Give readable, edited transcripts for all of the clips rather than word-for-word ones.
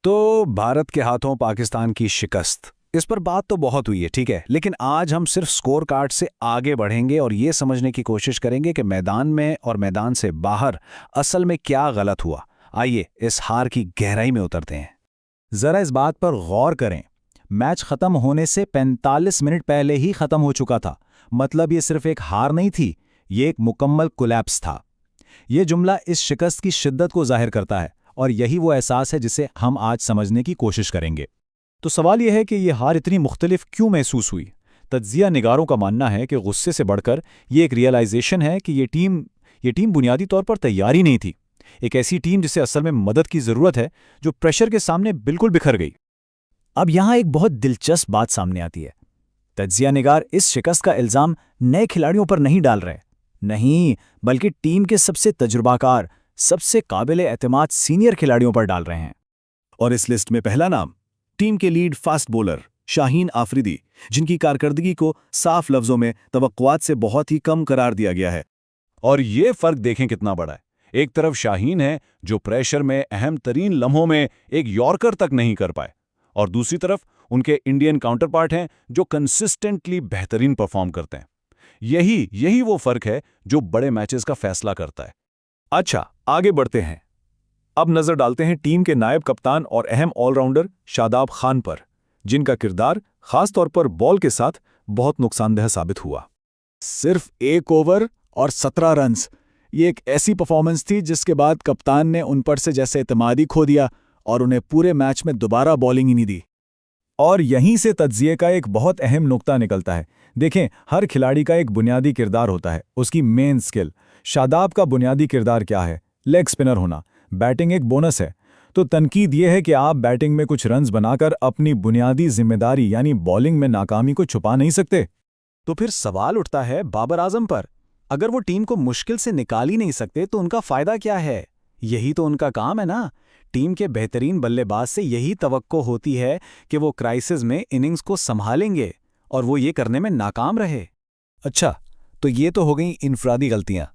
तो भारत के हाथों पाकिस्तान की शिकस्त, इस पर बात तो बहुत हुई है, ठीक है, लेकिन आज हम सिर्फ स्कोर कार्ड से आगे बढ़ेंगे और ये समझने की कोशिश करेंगे कि मैदान में और मैदान से बाहर असल में क्या गलत हुआ। आइए इस हार की गहराई में उतरते हैं। जरा इस बात पर गौर करें, मैच खत्म होने से 45 मिनट पहले ही खत्म हो चुका था। मतलब ये सिर्फ एक हार नहीं थी, ये एक मुकम्मल कोलैप्स था। ये जुमला इस शिकस्त की शिद्दत को जाहिर करता है और यही वो एहसास है जिसे हम आज समझने की कोशिश करेंगे। तो सवाल यह है कि ये हार इतनी मुख्तलिफ क्यों महसूस हुई। तज्जिया निगारों का मानना है कि गुस्से से बढ़कर ये एक रियलाइजेशन है कि ये टीम बुनियादी तौर पर तैयार ही नहीं थी। एक ऐसी टीम जिसे असल में मदद की ज़रूरत है, जो प्रेशर के सामने बिल्कुल बिखर गई। अब यहाँ एक बहुत दिलचस्प बात सामने आती है। तज्जिया निगार इस शिकस्त का इल्ज़ाम नए खिलाड़ियों पर नहीं डाल रहे, नहीं, बल्कि टीम के सबसे तजुर्बाकार, सबसे काबिल एतमाद सीनियर खिलाड़ियों पर डाल रहे हैं। और इस लिस्ट में पहला नाम टीम के lead fast bowler Shaheen Afridi, जिनकी कारकर्दगी को साफ लफ्जों में तवक्कुआत से बहुत ही कम करार दिया गया है। और ये फर्क देखें कितना बड़ा है। एक तरफ शाहीन है जो प्रेशर में अहम तरीन लम्हों में एक यॉर्कर तक नहीं कर पाए, और दूसरी तरफ उनके इंडियन काउंटर पार्ट हैं जो कंसिस्टेंटली बेहतरीन परफॉर्म करते हैं। यही वो फर्क है जो बड़े मैचेस का फैसला करता है। अच्छा, आगे बढ़ते हैं। अब नजर डालते हैं टीम के नायब कप्तान और अहम ऑलराउंडर शादाब खान पर, जिनका किरदार खासतौर पर बॉल के साथ बहुत नुकसानदेह साबित हुआ। सिर्फ 1 ओवर और 17 रन्स, ये एक ऐसी परफॉर्मेंस थी जिसके बाद कप्तान ने उन पर से जैसे एतमादी खो दिया और उन्हें पूरे मैच में दोबारा बॉलिंग ही नहीं दी। और यहीं से तज्जिए का एक बहुत अहम नुक्ता निकलता है। देखें, हर खिलाड़ी का एक बुनियादी किरदार होता है, उसकी मेन स्किल। शादाब का बुनियादी किरदार क्या है? लेग स्पिनर होना। बैटिंग एक बोनस है। तो तनकीद ये है कि आप बैटिंग में कुछ रन्स बनाकर अपनी बुनियादी जिम्मेदारी यानी बॉलिंग में नाकामी को छुपा नहीं सकते। तो फिर सवाल उठता है बाबर आजम पर। अगर वो टीम को मुश्किल से निकाल ही नहीं सकते तो उनका फायदा क्या है? यही तो उनका काम है ना। टीम के बेहतरीन बल्लेबाज से यही तवक्को होती है कि वो क्राइसिस में इनिंग्स को संभालेंगे, और वो ये करने में नाकाम रहे। अच्छा, तो ये तो हो गई इनफरादी गलतियां,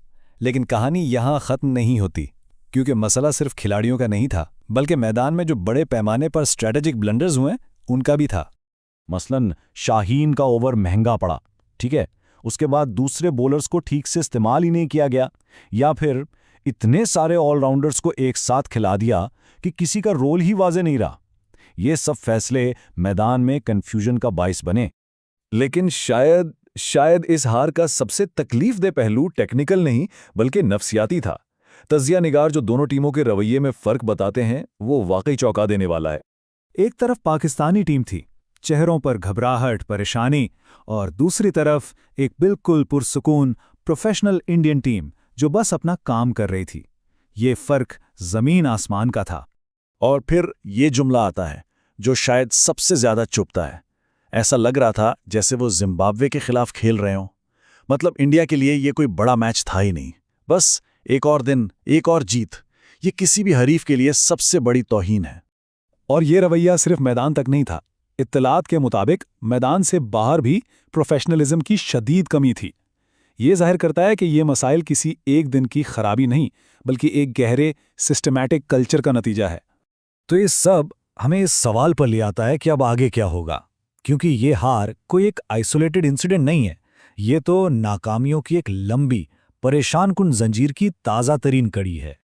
लेकिन कहानी यहां खत्म नहीं होती, क्योंकि मसला सिर्फ खिलाड़ियों का नहीं था, बल्कि मैदान में जो बड़े पैमाने पर स्ट्रेटेजिक ब्लंडर्स हुए उनका भी था। मसलन शाहीन का ओवर महंगा पड़ा, ठीक है, उसके बाद दूसरे बॉलर्स को ठीक से इस्तेमाल ही नहीं किया गया, या फिर इतने सारे ऑलराउंडर्स को एक साथ खिला दिया कि किसी का रोल ही वाज़े नहीं रहा। ये सब फैसले मैदान में कंफ्यूजन का बाइस बने। लेकिन शायद इस हार का सबसे तकलीफदेह पहलू टेक्निकल नहीं बल्कि नफ्सियाती था। तज्जिया निगार जो दोनों टीमों के रवैये में फ़र्क बताते हैं, वो वाकई चौंका देने वाला है। एक तरफ पाकिस्तानी टीम थी, चेहरों पर घबराहट, परेशानी, और दूसरी तरफ एक बिल्कुल पुरसुकून प्रोफेशनल इंडियन टीम जो बस अपना काम कर रही थी। ये फ़र्क ज़मीन आसमान का था। और फिर ये जुमला आता है जो शायद सबसे ज़्यादा चुभता है। ऐसा लग रहा था जैसे वो जिम्बाब्वे के खिलाफ खेल रहे हों। मतलब इंडिया के लिए ये कोई बड़ा मैच था ही नहीं, बस एक और दिन, एक और जीत। ये किसी भी हरीफ के लिए सबसे बड़ी तौहीन है। और ये रवैया सिर्फ मैदान तक नहीं था। इत्तलात के मुताबिक मैदान से बाहर भी प्रोफेशनलिज्म की शदीद कमी थी। ये जाहिर करता है कि ये मसाइल किसी एक दिन की खराबी नहीं, बल्कि एक गहरे सिस्टमैटिक कल्चर का नतीजा है। तो ये सब हमें इस सवाल पर ले आता है कि अब आगे क्या होगा, क्योंकि ये हार कोई एक आइसोलेटेड इंसिडेंट नहीं है। ये तो नाकामियों की एक लंबी, परेशान-कुन जंजीर की ताज़ा तरीन कड़ी है।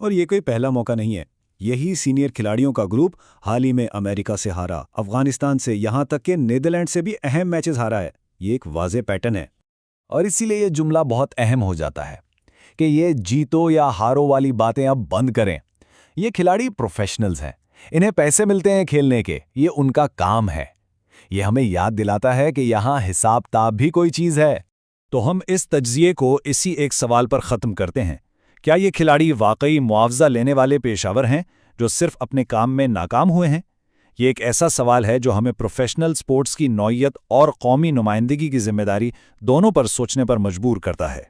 और ये कोई पहला मौका नहीं है। यही सीनियर खिलाड़ियों का ग्रुप हाल ही में अमेरिका से हारा, अफगानिस्तान से, यहाँ तक कि नीदरलैंड से भी अहम मैचेस हारा है। ये एक वाज़ेह पैटर्न है। और इसीलिए ये जुमला बहुत अहम हो जाता है कि ये जीतो या हारो वाली बातें अब बंद करें। ये खिलाड़ी प्रोफेशनल्स हैं, इन्हें पैसे मिलते हैं खेलने के, ये उनका काम है। ये हमें याद दिलाता है कि यहाँ हिसाब ताब भी कोई चीज़ है। तो हम इस तज्जिए को इसी एक सवाल पर ख़त्म करते हैं। क्या ये खिलाड़ी वाकई मुआवजा लेने वाले पेशावर हैं जो सिर्फ अपने काम में नाकाम हुए हैं? ये एक ऐसा सवाल है जो हमें प्रोफेशनल स्पोर्ट्स की नौइयत और कौमी नुमाइंदगी की जिम्मेदारी दोनों पर सोचने पर मजबूर करता है।